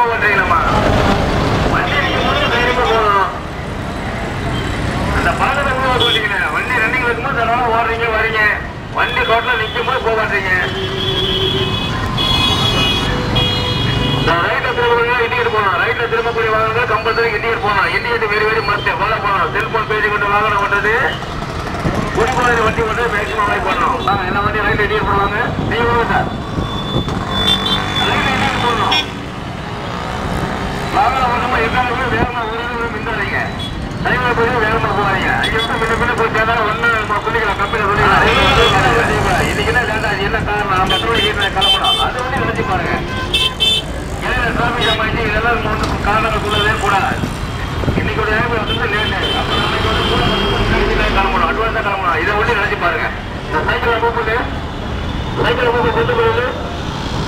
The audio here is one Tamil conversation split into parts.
போக மாட்டீங்களா? வண்டி நிற்கும் போது தைரியமா போகணும். அந்த பழக்கத்தை கூட போட்டீங்க. வண்டி ரன்னிங் இருக்கும்போது தடவை ஓடுறீங்க வரீங்க. வண்டி ரோட்ல நிற்கும் போது போக மாட்டீங்க. ரைட்ல திரும்ப இண்டிகேட் போகணும். ரைட்ல திரும்பக்கூடிய வாகனங்கள் கம்பல்சரி இண்டிகேட் போகணும். Indicate very very must follow பண்ணணும். செல்போன் பேசி கொண்டு வாகனம் ஓட்டது குடிபோதை வண்டி வந்து மேக்சிமம் அவாய்ட் பண்ணணும். எல்லா வண்டியும் ரைட்ல இண்டிகேட் பண்ணுவாங்க. நீங்க சார் ரைட்ல இண்டிகேட் போடணும். வாகனம் ஓட்டமா எல்லாருமே வேகமா ஒரு மின்சாரீங்க. டைம்ல போய் வேகமா போவாங்க. இங்க முன்ன பின்ன போய் கேட்டா ஒன்னு சொல்லிக்கலாம். கம்பெனி சொல்லிக்கலாம். இன்னைக்கு என்ன லேட்டா என்ன காரணம்? நம்ம கிளம்பணும். அது வந்து நினைச்சு பாருங்க. டிராபிக் ஜாம் ஆயிடுச்சு. இதெல்லாம் காரணங்கள் சொல்லவே கூடாது. இன்னைக்கு வந்து கிளம்பணும். அட்வான்ஸா கிளம்பணும். இதை ஒண்ணு நினைச்சு பாருங்க. இந்த சைக்கிள் கூப்பிட்டு கொண்டு போயிட்டு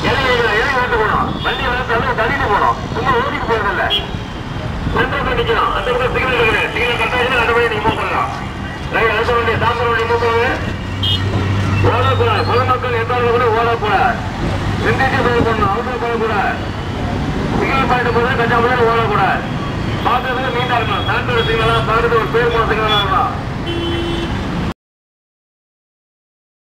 இலையை ஓட்டு போகணும். வண்டி வந்து தள்ளிட்டு போகணும். சும்மா ஓடிட்டு போறதில்ல. சென்டர் நிக்கணும். அந்த பக்கம் சிக்னல் இருக்குது. சிக்னல் கட்டாச்சு அந்த வழியை நீங்க மூவ் பண்ணலாம். ரைட் அடுத்த வண்டி சாம்பல் வண்டி மூவ் பண்ணுங்க. ஓடக்கூடாது. பொதுமக்கள் எந்த கூட ஓடக்கூடாது. ரெண்டு போகணும். அவங்க போகக்கூடாது. சிக்னல் பாயிண்ட் போது கஞ்சா ஓடக்கூடாது. பார்க்கறதுக்கு நீட்டா இருக்கணும். சாப்பிட்டு சிக்னலா பார்க்கறது ஒரு பேர் போன சிக்னலா இருக்கணும்.